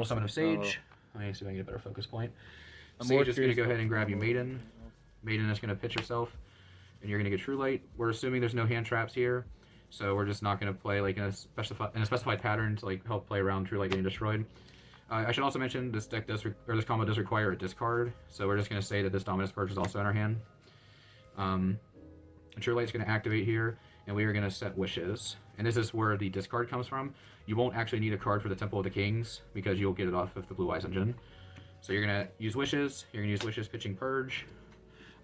Summon of Sage. Let me see if I can get a better focus point. Sage is going to go ahead and grab you Maiden. Maiden is going to pitch herself, and you're going to get True Light. We're assuming there's no hand traps here, so we're just not going to play like in a specified pattern to like help play around True Light getting destroyed. I should also mention this deck does this combo does require a discard, so we're just going to say that this Dominus Purge is also in our hand. True Light's going to activate here, and we are going to set Wishes. And this is where the discard comes from. You won't actually need a card for the Temple of the Kings because you'll get it off of the Blue Eyes engine. So you're going to use Wishes. You're going to use Wishes pitching Purge.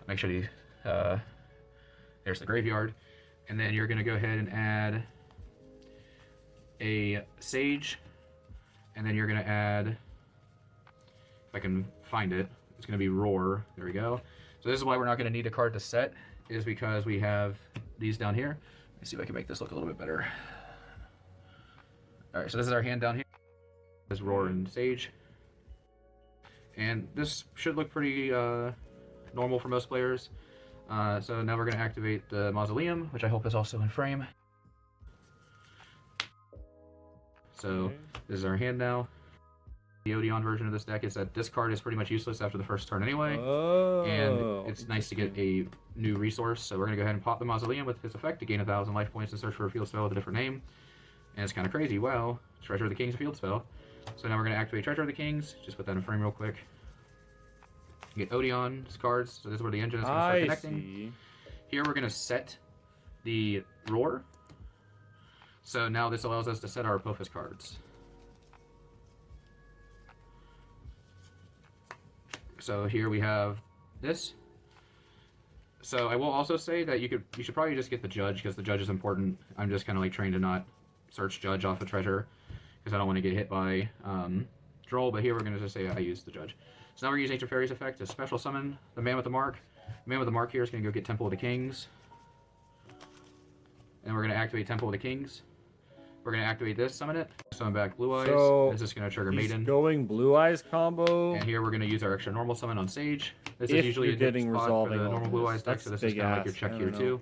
Make sure you, there's the graveyard. And then you're going to go ahead and add a Sage. And then you're going to add, if I can find it, it's going to be Roar. There we go. So this is why we're not going to need a card to set, is because we have these down here. Let me see if I can make this look a little bit better. All right, so this is our hand down here. There's Roar and Sage. And this should look pretty normal for most players. So now we're going to activate the Mausoleum, which I hope is also in frame. So this is our hand now. The Odion version of this deck is that this card is pretty much useless after the first turn anyway. And it's nice to get a new resource. So we're going to go ahead and pop the Mausoleum with its effect to gain 1,000 life points and search for a field spell with a different name. And it's kind of crazy. Wow. Treasure of the King's a field spell. So now we're going to activate Treasure of the Kings. Just put that in frame real quick. You get Odion's cards. So this is where the engine is going to start connecting. Here we're going to set the Roar. So now this allows us to set our Apophis cards. So here we have this. So I will also say that you should probably just get the Judge, because the Judge is important. I'm just kind of like trained to not search Judge off a treasure because I don't want to get hit by Droll. But here we're going to just say I use the Judge. So now we're using Ancient Fairy's effect to special summon the Man with the Mark. The Man with the Mark here is going to go get Temple of the Kings. And we're going to activate Temple of the Kings. We're going to activate this, summon it, summon back Blue Eyes. So this is going to trigger Maiden. Going Blue Eyes combo. And here we're going to use our extra normal summon on Sage. This is usually a good spot for the normal Blue Eyes deck, so this is kind of like your check here too.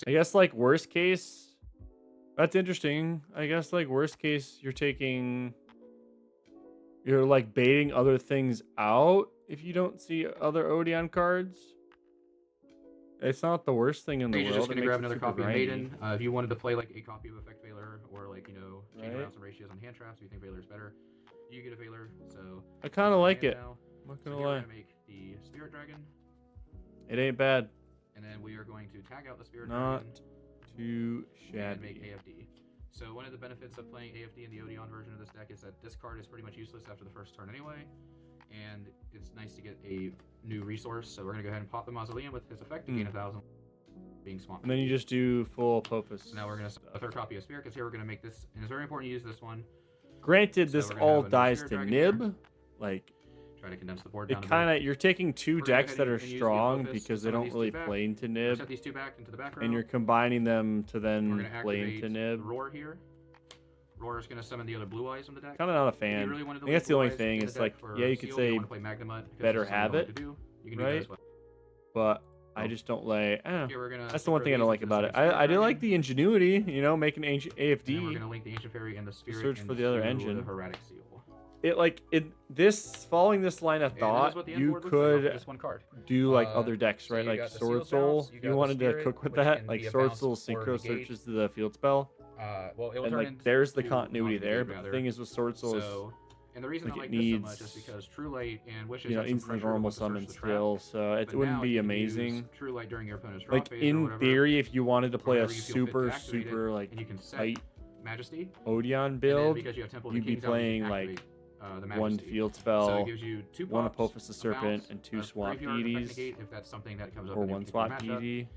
I guess like worst case, that's interesting. I guess like worst case, you're like baiting other things out if you don't see other Odion cards. It's not the worst thing in the world. You're just going to grab another copy of Maiden. If you wanted to play like a copy of Effect Veiler, or like, you know, change around some ratios on hand traps, if you think Veiler is better, you get a Veiler. So I kind of like it. Now. I'm not gonna lie. lie. We're going to make the Spirit Dragon. It ain't bad. And then we are going to tag out the Spirit Not Dragon. too shabby. And make AFD. So one of the benefits of playing AFD in the Odion version of this deck is that this card is pretty much useless after the first turn anyway. And it's nice to get a new resource. So we're going to go ahead and pop the Mausoleum with his effect to gain 1,000. Being swamped. And then you just do full Apophis. So now we're going to a third copy of Spirit, because here we're going to make this, and it's very important to use this one. Granted, this all dies to nib. Here. Like, try to condense the board down. It kind of, you're taking two decks that are strong because they don't really play into nib. Set these two back into the background. And you're combining them to then play into nib. Roar here. Roar is going to summon the other Blue Eyes from the deck. Kind of not a fan. Really, I guess the only thing is like, yeah, you could say better have it, right? But I just don't lay. That's the one thing I don't like about it. I do like the ingenuity, you know, making ancient AFD. We're gonna link the Ancient Fairy and the Spirit. Search for the other engine. The Hieratic Seal. Following this line of thought, you could do like other decks, right? Like Sword Soul. If you wanted to cook with that, like Sword Soul synchro searches the field spell. And like there's the continuity there, but the thing is with Sword Soul is and the reason like I like it needs, this so much is because True Light and Wishes instant normal summon still, so it wouldn't be amazing. True Light during your opponent's like in theory, if you wanted to play a super like tight Majesty Odion build, you'd be playing like one field spell, one Apophis the Serpent, and two Swamp Deities, or one Swamp Deity.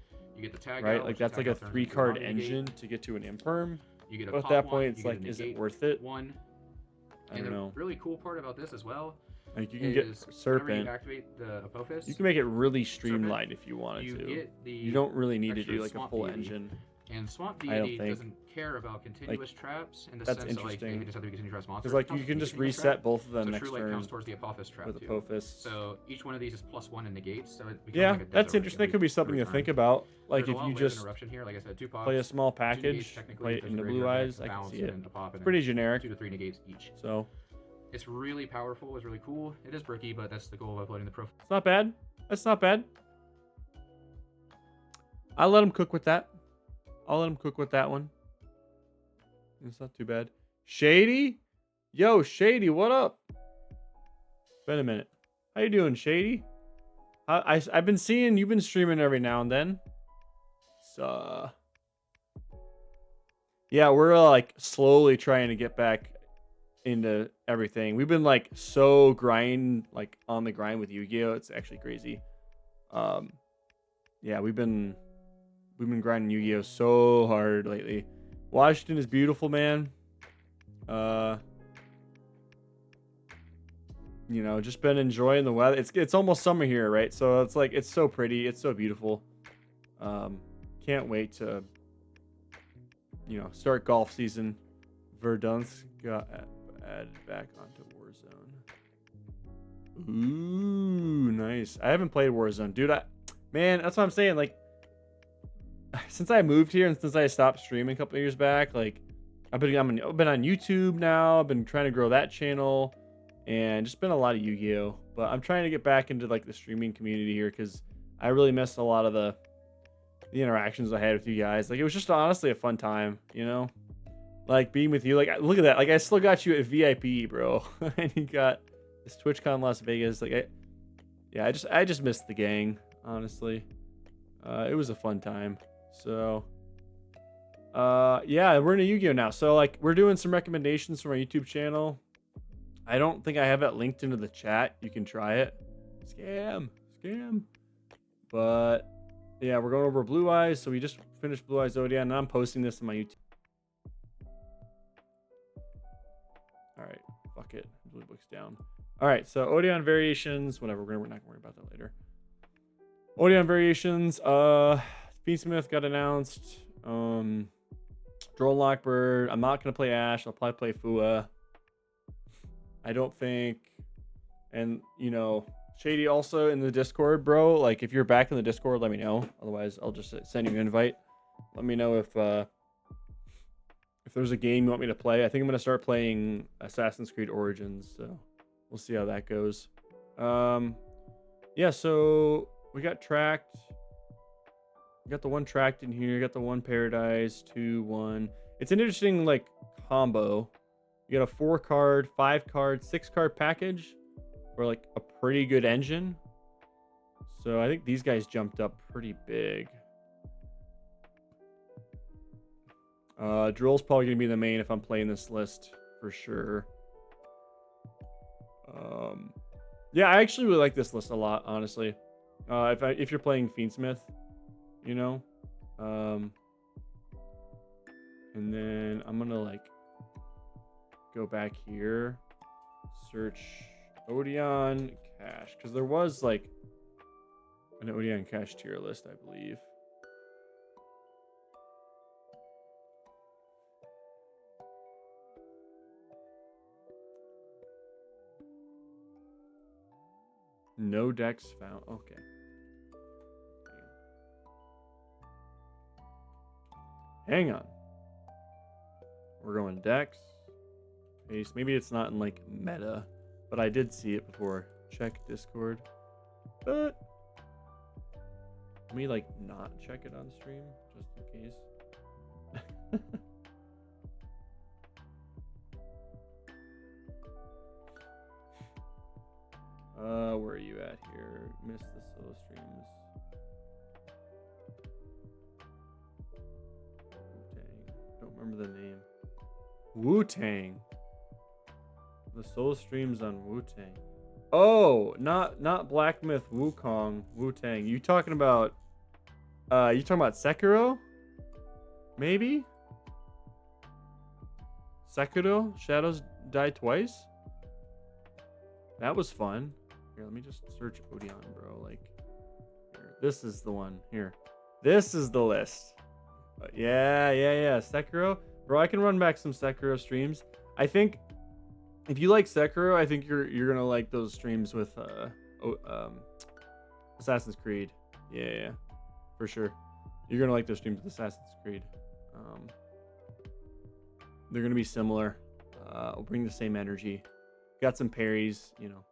Right, like that's like a 3-card engine to get to an Imperm. But at that point, it's like, is it worth it? I don't know. The really cool part about this as well, like you can get Serpent. You activate the Apophis, you can make it really streamlined if you wanted to. You don't really need to do like a full engine. And Swamp Deity doesn't care about continuous traps in the sense that like they just have to be continuous monsters. Because like you can just reset both of them so next True Light turn counts towards the Apophis trap with Apophis. So each one of these is +1 in negates. So it becomes yeah, like a that's interesting. That could be something to think about. Like There's if you just here, like I said, play a small package, play it into Blue Eyes, I can see it. It's pretty generic. 2 to 3 negates each. So It's really powerful. It's really cool. It is bricky, but that's the goal of uploading the profile. It's not bad. That's not bad. I'll let him cook with that. I'll let him cook with that one. It's not too bad. Shady? Yo, Shady, what up? Been a minute. How you doing, Shady? I've been seeing you've been streaming every now and then. So, yeah, we're like slowly trying to get back into everything. We've been like so on the grind with Yu-Gi-Oh! It's actually crazy. Yeah, we've been grinding Yu-Gi-Oh! So hard lately. Washington is beautiful, man. You know, just been enjoying the weather. It's almost summer here, right? So it's like it's so pretty, it's so beautiful. Can't wait to, you know, start golf season. Verdunsk got added back onto Warzone. Ooh, nice. I haven't played Warzone, dude. Man, that's what I'm saying. Like, since I moved here and since I stopped streaming a couple of years back, like, I've been on YouTube now. I've been trying to grow that channel, and just been a lot of Yu-Gi-Oh. But I'm trying to get back into like the streaming community here because I really missed a lot of the interactions I had with you guys. Like, it was just honestly a fun time, you know. Like being with you, like look at that. Like I still got you at VIP, bro, and you got this TwitchCon Las Vegas. Like, I just missed the gang, honestly. It was a fun time. So, yeah, we're in a Yu-Gi-Oh now. So like we're doing some recommendations from our YouTube channel. I don't think I have it linked into the chat. You can try it. Scam. But yeah, we're going over Blue Eyes. So we just finished Blue Eyes Odion, and I'm posting this on my YouTube. All right, fuck it. Blue book's down. All right, so Odion variations, whatever. We're not gonna worry about that later. Odion variations. Fiendsmith got announced. Drone Lockbird. I'm not gonna play Ash. I'll probably play Fua. I don't think. And you know, Shady also in the Discord, bro. Like, if you're back in the Discord, let me know. Otherwise, I'll just send you an invite. Let me know if there's a game you want me to play. I think I'm gonna start playing Assassin's Creed Origins, so we'll see how that goes. Yeah, so we got tracked. We got the one tracked in here. We got the one Paradise, 2-1. It's an interesting like combo. You got a 4-card, 5-card, 6-card package for like a pretty good engine. So I think these guys jumped up pretty big. Drill's probably gonna be the main if I'm playing this list for sure. Yeah, I actually really like this list a lot, honestly. If you're playing Fiendsmith, you know. And then I'm gonna like go back here, search Odion cash, because there was like an Odion cash tier list, I believe. No decks found. Okay. Hang on. We're going decks. Paste. Maybe it's not in like meta, but I did see it before. Check Discord. But let me like not check it on stream just in case. Where are you at here? Missed the solo streams. Wu-Tang. Don't remember the name. Wu-Tang. The solo streams on Wu-Tang. Oh, not Black Myth Wukong. Wu-Tang. You talking about Sekiro? Maybe? Sekiro? Shadows Die Twice? That was fun. Here, let me just search Odion, bro. Like, here. This is the one. Here. This is the list. Yeah. Sekiro. Bro, I can run back some Sekiro streams. I think if you like Sekiro, I think you're gonna like those streams with Assassin's Creed. Yeah, for sure. You're gonna like those streams with Assassin's Creed. They're gonna be similar. I'll bring the same energy. Got some parries, you know,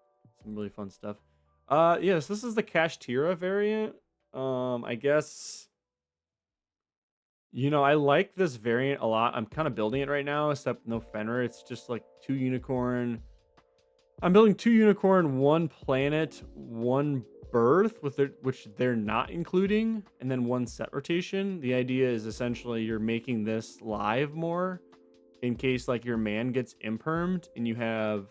some really fun stuff. Yes, this is the Kashtira variant. I guess, you know, I like this variant a lot. I'm kind of building it right now, except no Fenrir. It's just like 2 unicorn. I'm building 2 unicorn, 1 planet, 1 birth which they're not including, and then 1 set rotation. The idea is essentially you're making this live more in case like your man gets impermed and you have,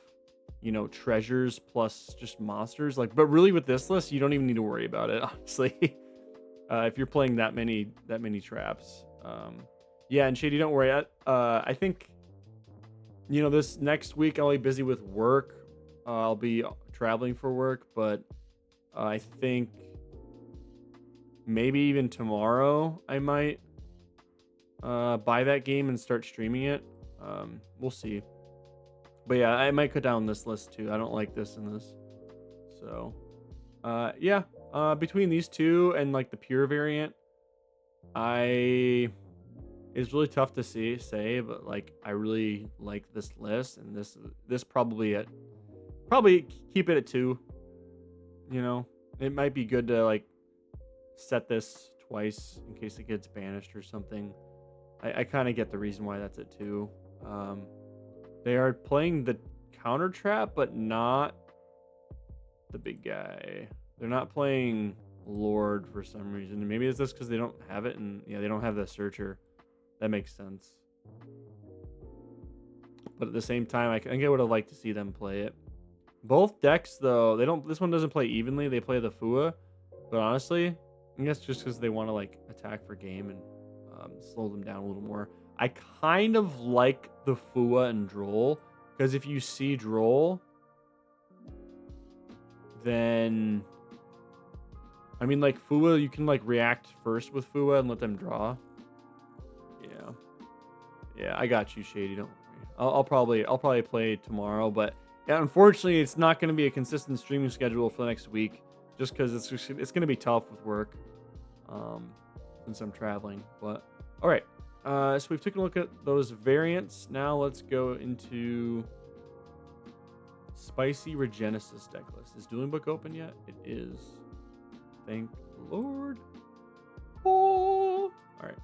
you know, treasures plus just monsters. Like, but really with this list, you don't even need to worry about it, honestly. If you're playing that many traps. Yeah, and Shady, don't worry. I think, you know, this next week I'll be busy with work. I'll be traveling for work, but I think maybe even tomorrow I might buy that game and start streaming it. We'll see. But yeah, I might cut down this list too. I don't like this and this. So, yeah. Between these two and like the pure variant, it's really tough to say, but like I really like this list, and this probably keep it at 2. You know, it might be good to like set this twice in case it gets banished or something. I kind of get the reason why that's at 2. They are playing the counter trap, but not the big guy. They're not playing Lord for some reason. Maybe it's just because they don't have it, and yeah, they don't have the searcher. That makes sense. But at the same time, I think I would have liked to see them play it. Both decks, though, they don't. This one doesn't play evenly. They play the Fua, but honestly, I guess just because they want to like attack for game and slow them down a little more. I kind of like the Fua and Droll, because if you see Droll, then I mean, like Fua, you can like react first with Fua and let them draw. Yeah, I got you, Shady. Don't worry. I'll probably play tomorrow, but yeah, unfortunately, it's not going to be a consistent streaming schedule for the next week, just because it's going to be tough with work, since I'm traveling. But all right, so we've taken a look at those variants. Now let's go into Spicy Regenesis deck list. Is Dueling Book open yet? It is. Thank the Lord. Oh, all right.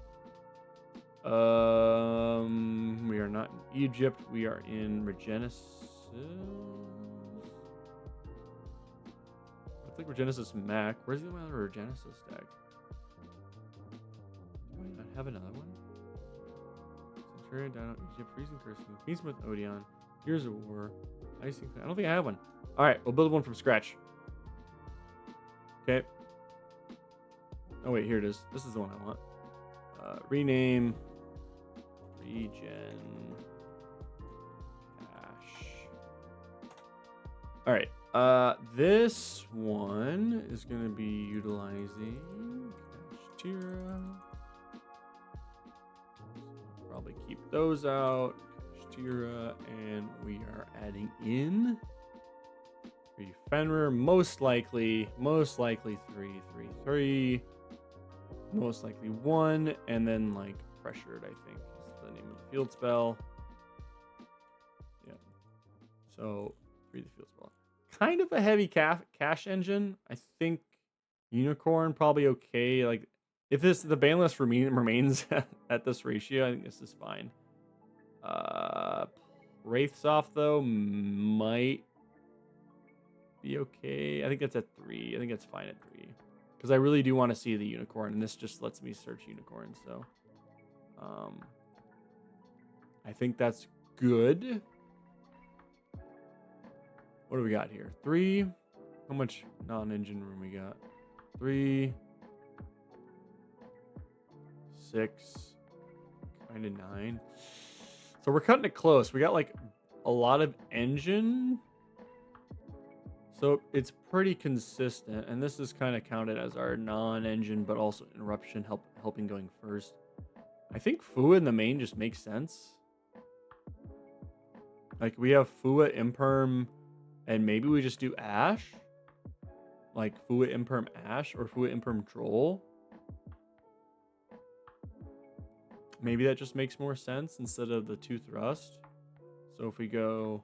We are not in Egypt. We are in Regenesis. Looks like Regenesis Mac. Where's the other Regenesis deck? Do I not have another one? Centurion, Dino, Egypt, Freezing Cursing, Queensmith, Odion, Here's a War, Icing. I don't think I have one. All right, we'll build one from scratch. Okay. Oh wait, here it is. This is the one I want. Rename. Regen. Cash. All right. This one is going to be utilizing Kashtira. Probably keep those out. Kashtira, and we are adding in 3 Fenrir. Most likely 3, 3, 3. Most likely 1, and then like Pressured, I think is the name of the field spell. Yeah. So 3 the field spell. Kind of a heavy cash engine. I think Unicorn probably okay. Like if the ban list remains at this ratio, I think this is fine. Wraithsoft though might be okay. I think it's at 3. I think it's fine at 3. Because I really do want to see the unicorn, and this just lets me search unicorns. So, I think that's good. What do we got here? 3. How much non-engine room we got? 3, 6, kind of 9. So we're cutting it close. We got like a lot of engine. So it's pretty consistent, and this is kind of counted as our non-engine, but also interruption helping going first. I think Fua in the main just makes sense. Like we have Fua Imperm, and maybe we just do Ash, like Fua Imperm Ash or Fua Imperm Droll. Maybe that just makes more sense instead of the 2 thrust. So if we go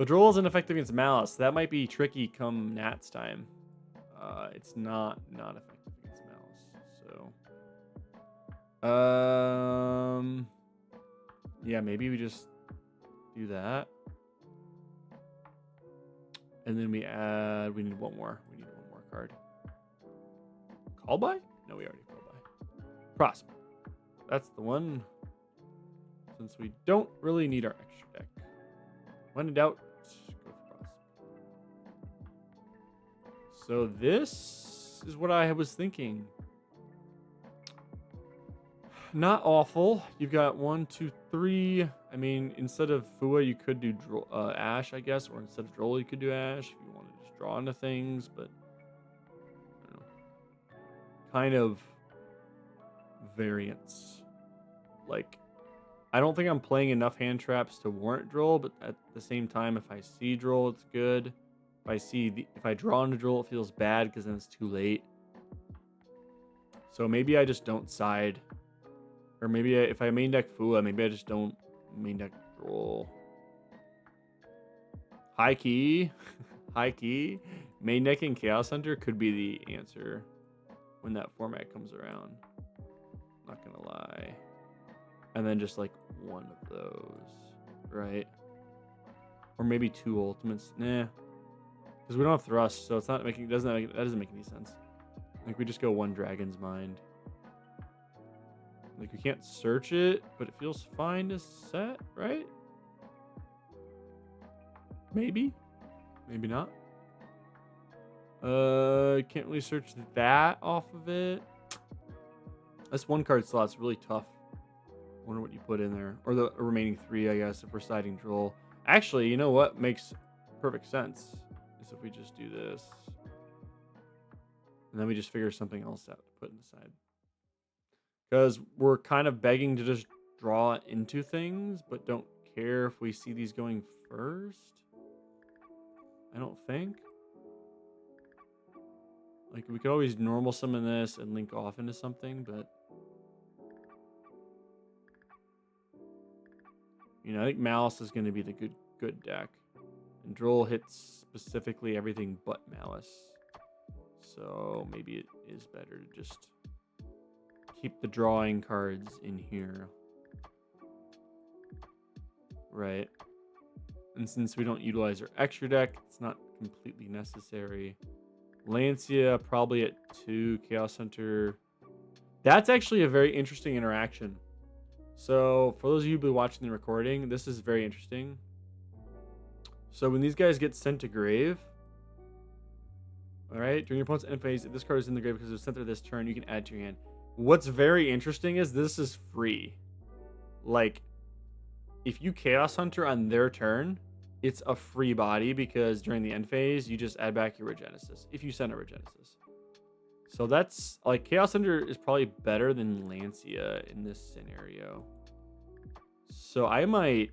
But Droll isn't effective against Malice. That might be tricky come Nats time. It's not effective against Malice. So, yeah, maybe we just do that. And then we need one more. We need one more card. Call by? No, we already call by. Prosper. That's the one. Since we don't really need our extra deck. When in doubt, go for Prosper. So this is what I was thinking. Not awful. You've got 1, 2, 3. I mean, instead of Fua, you could do Ash, I guess. Or instead of Droll, you could do Ash if you want to just draw into things. But, I don't know. Kind of variance. Like, I don't think I'm playing enough hand traps to warrant Droll. But at the same time, if I see Droll, it's good. If I draw into Droll, it feels bad because then it's too late. So maybe I just don't side. Or maybe if I main deck Fua, maybe I just don't main deck Droll. High key. High key. Main decking Chaos Hunter could be the answer when that format comes around. Not gonna lie. And then just like one of those, right? Or maybe 2 ultimates. Nah. Because we don't have thrust, so it's not making that doesn't make any sense. Like we just go 1 Dragon's Mind. Like we can't search it, but it feels fine to set, right? Maybe. Maybe not. Can't really search that off of it. This 1 card slot's really tough. Wonder what you put in there. Or the remaining 3, I guess, if we're siding Droll. Actually, you know what makes perfect sense? Is if we just do this. And then we just figure something else out to put inside. Because we're kind of begging to just draw into things, but don't care if we see these going first. I don't think. Like, we could always normal summon this and link off into something, but... You know, I think Malice is going to be the good deck. And Droll hits specifically everything but Malice. So maybe it is better to just keep the drawing cards in here. Right. And since we don't utilize our extra deck, it's not completely necessary. Lancia probably at 2. Chaos Hunter. That's actually a very interesting interaction. So for those of you who've been watching the recording, this is very interesting. So when these guys get sent to grave, all right, during your opponent's end phase, if this card is in the grave because it was sent there this turn, you can add to your hand. What's very interesting is this is free. Like, if you Chaos Hunter on their turn, it's a free body because during the end phase, you just add back your Regenesis if you send a Regenesis. So that's, like, Chaos Hunter is probably better than Lancia in this scenario. So I might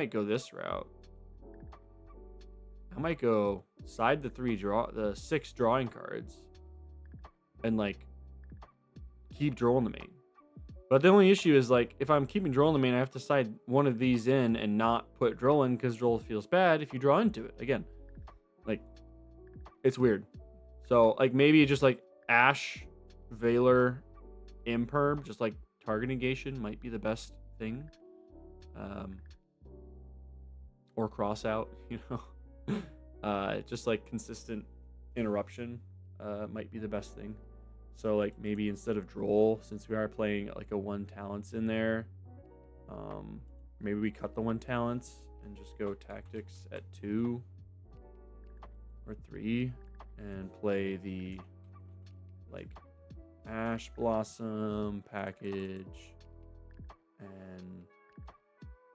go this route. I might go side the 6 drawing cards and, like, keep Droll in the main. But the only issue is, like, if I'm keeping Droll in the main, I have to side one of these in and not put Droll in because Droll feels bad if you draw into it. Again, like, it's weird. So, like, maybe just, like, Ash, Valor, Imperm, just, like, target negation might be the best thing. Or cross out, you know. Just, like, consistent interruption might be the best thing. So, like, maybe instead of Droll, since we are playing, like, a 1 talents in there, maybe we cut the 1 talents and just go tactics at 2 or 3 and play the, like, Ash Blossom package and,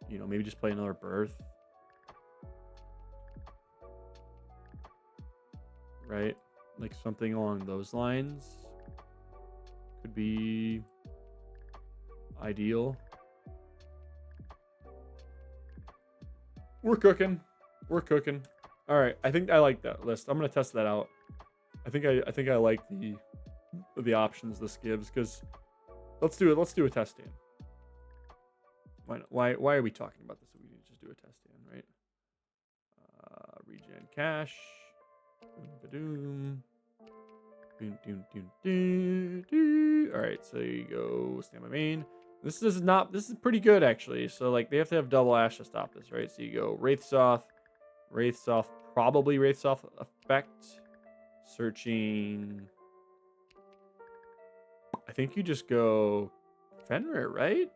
you know, maybe just play another Birth. Right? Like, something along those lines could be ideal. We're cooking. We're cooking. All right, I think I like that list. I'm gonna test that out. I think I like the options this gives, because let's do it. Let's do a test stand. Why are we talking about this? We need to just do a test stand, right? Regen cash. Alright, so you go stand by main. This is pretty good actually. So like they have to have double ash to stop this, right? So you go Wraithsoth, probably Wraithsoth effect. Searching. I think you just go Fenrir, right?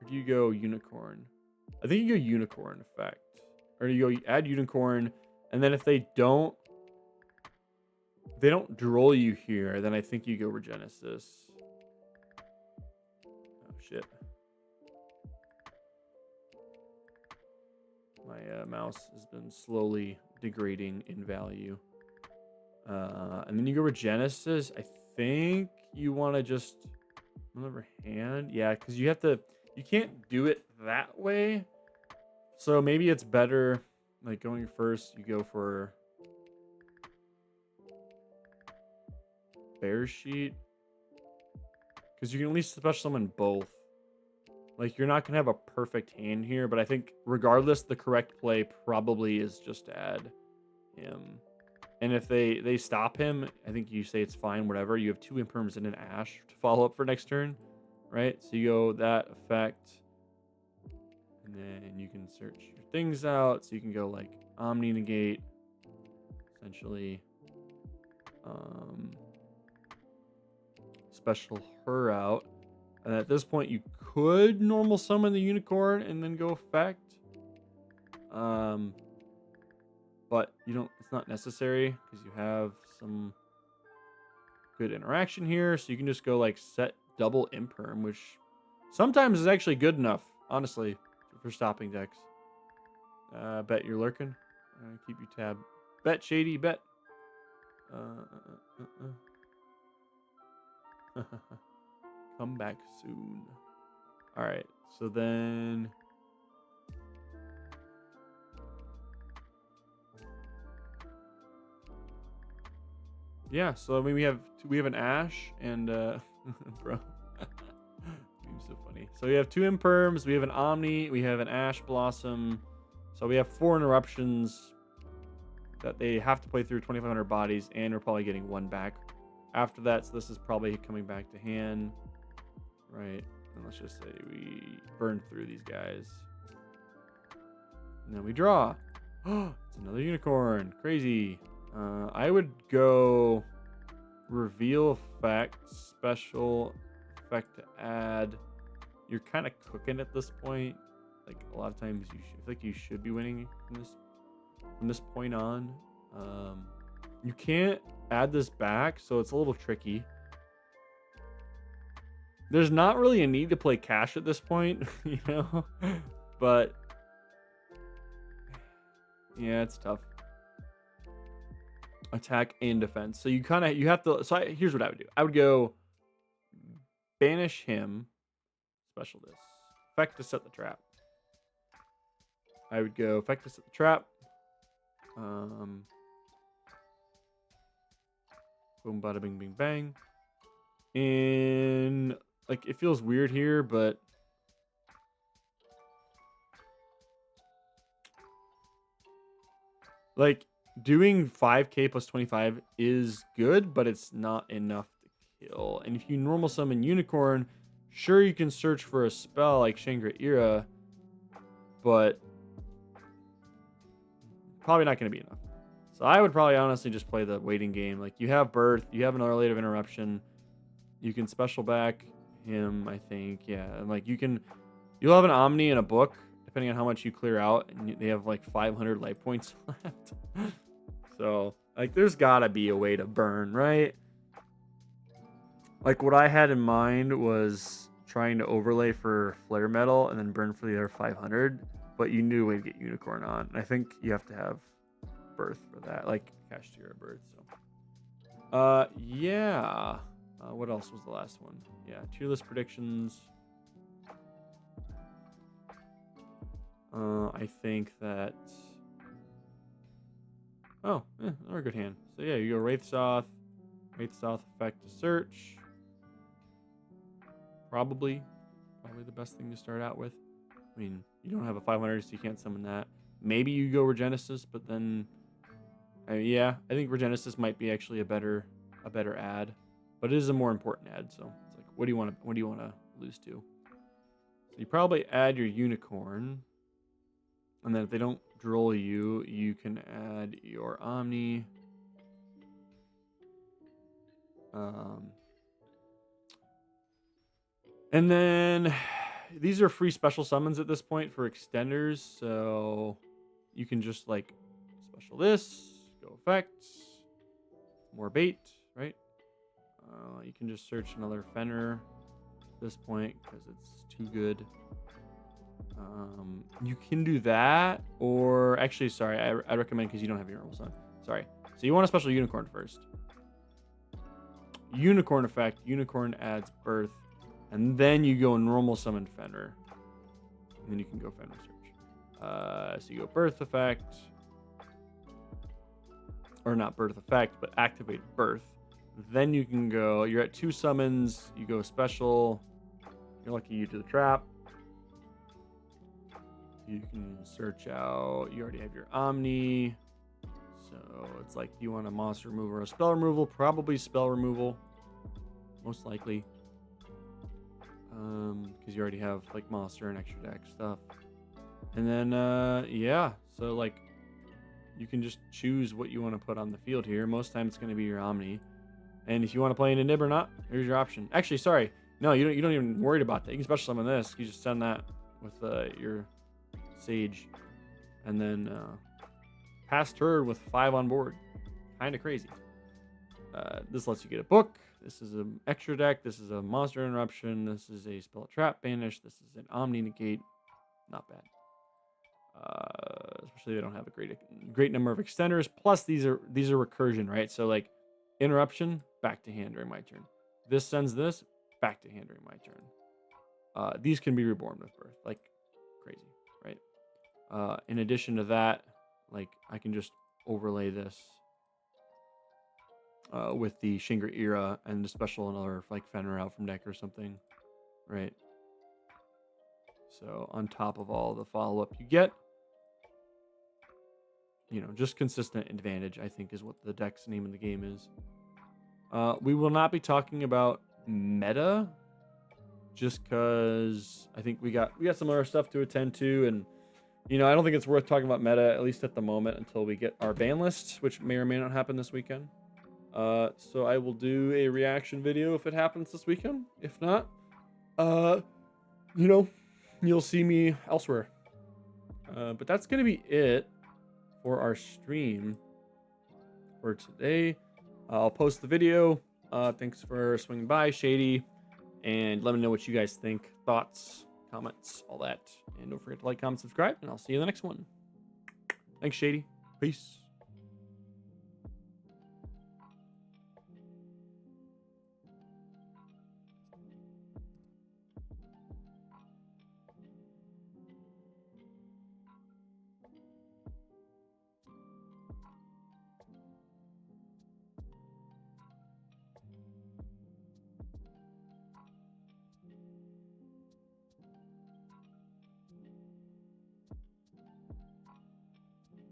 Or do you go Unicorn? I think you go Unicorn effect. Or you go add Unicorn, and then if they don't droll you here, then I think you go Regenesis. Oh shit. My mouse has been slowly degrading in value. And then you go Regenesis. I think you want to just remember hand. Yeah, because you can't do it that way. So maybe it's better, like going first, you go for Bear Sheet. Because you can at least special summon both. Like, you're not going to have a perfect hand here, but I think regardless, the correct play probably is just to add him. And if they stop him, I think you say it's fine, whatever. You have 2 Imperms and an Ash to follow up for next turn, right? So you go that effect. And then you can search your things out. So you can go like Omni Negate, essentially. Special her out. And at this point, you could normal summon the Unicorn and then go effect. But you don't. It's not necessary because you have some good interaction here. So you can just go like set double Imperm, which sometimes is actually good enough, honestly, for stopping decks. Bet you're lurking. Keep you tab. Bet Shady. Bet. Come back soon. All right. So then. Yeah, so I mean we have an Ash and bro. Seems so funny. So we have 2 Imperms, we have an Omni, we have an Ash Blossom. So we have 4 interruptions that they have to play through 2,500 bodies, and we're probably getting 1 back after that. So this is probably coming back to hand. Right. And let's just say we burn through these guys. And then we draw. Oh, it's another Unicorn. Crazy. I would go reveal effect, special effect to add. You're kind of cooking at this point. Like a lot of times, you should be winning from this point on. You can't add this back, so it's a little tricky. There's not really a need to play cash at this point, you know, but yeah, it's tough. Attack and defense. So you have to. So here's what I would do. I would go banish him. Special this. Effect to set the trap. I would go effect to set the trap. Boom, bada, bing, bing, bang. And like it feels weird here, but like doing 5k plus 25 is good, but it's not enough to kill. And if you normal summon Unicorn, sure you can search for a spell like Shangri-Ira, but probably not going to be enough. So I would probably honestly just play the waiting game. Like you have Birth, you have another Relate of Interruption, you can special back him, I think. Yeah, and like you'll have an Omni and a book depending on how much you clear out, and they have like 500 life points left. So like there's gotta be a way to burn, right? Like what I had in mind was trying to overlay for Flare Metal and then burn for the other 500, but you knew a way to get Unicorn on. I think you have to have Birth for that, like Kashtira Birth. So yeah. What else was the last one? Yeah, tier list predictions. I think that. Oh, another good hand. So yeah, you go Wraithsoth effect to search. Probably the best thing to start out with. I mean, you don't have a 500, so you can't summon that. Maybe you go Regenesis, but then Yeah, I think Regenesis might be actually a better ad, but it is a more important ad. So it's like, what do you want to lose to? So you probably add your unicorn, and then if they don't droll you, you can add your Omni. And then these are free special summons at this point for extenders, so you can just like special this, go effects, more bait, right? You can just search another Fenrir at this point because it's too good. You can do that, or actually, sorry, I recommend because you don't have your normal sun. Sorry. So you want a special unicorn first. Unicorn effect. Unicorn adds birth. And then you go normal summon Fenrir. And then you can go Fenrir search. So you go birth effect. Or not birth effect, but activate birth. Then you can go, you're at 2 summons. You go special. You're lucky you do the trap. You can search out, you already have your Omni. So it's like, do you want a monster removal or a spell removal? Probably spell removal. Most likely. Because you already have like monster and extra deck stuff. And then yeah, so like you can just choose what you want to put on the field here. Most times it's going to be your Omni. And if you want to play into Nib or not, here's your option. Actually, sorry, no, you don't even worry about that. You can special summon this. You just send that with your Sage, and then pass turn with 5 on board. Kind of crazy. This lets you get a book. This is an extra deck. This is a monster interruption. This is a spell trap banish. This is an Omni negate. Not bad. Especially they don't have a great number of extenders. Plus these are recursion, right? So like interruption, back to hand during my turn. This sends this back to hand during my turn. These can be reborn with birth, like crazy, right? In addition to that, like I can just overlay this with the Shingra Era and the special another like Fenrir out from deck or something, right? So on top of all the follow-up you get, just consistent advantage, I think, is what the deck's name of the game is. We will not be talking about meta, just because I think we got some other stuff to attend to, and I don't think it's worth talking about meta, at least at the moment, until we get our ban list, which may or may not happen this weekend. So I will do a reaction video if it happens this weekend. If not, you'll see me elsewhere. But that's going to be it for our stream for today. I'll post the video. Thanks for swinging by, Shady. And let me know what you guys think. Thoughts, comments, all that. And don't forget to like, comment, subscribe. And I'll see you in the next one. Thanks, Shady. Peace.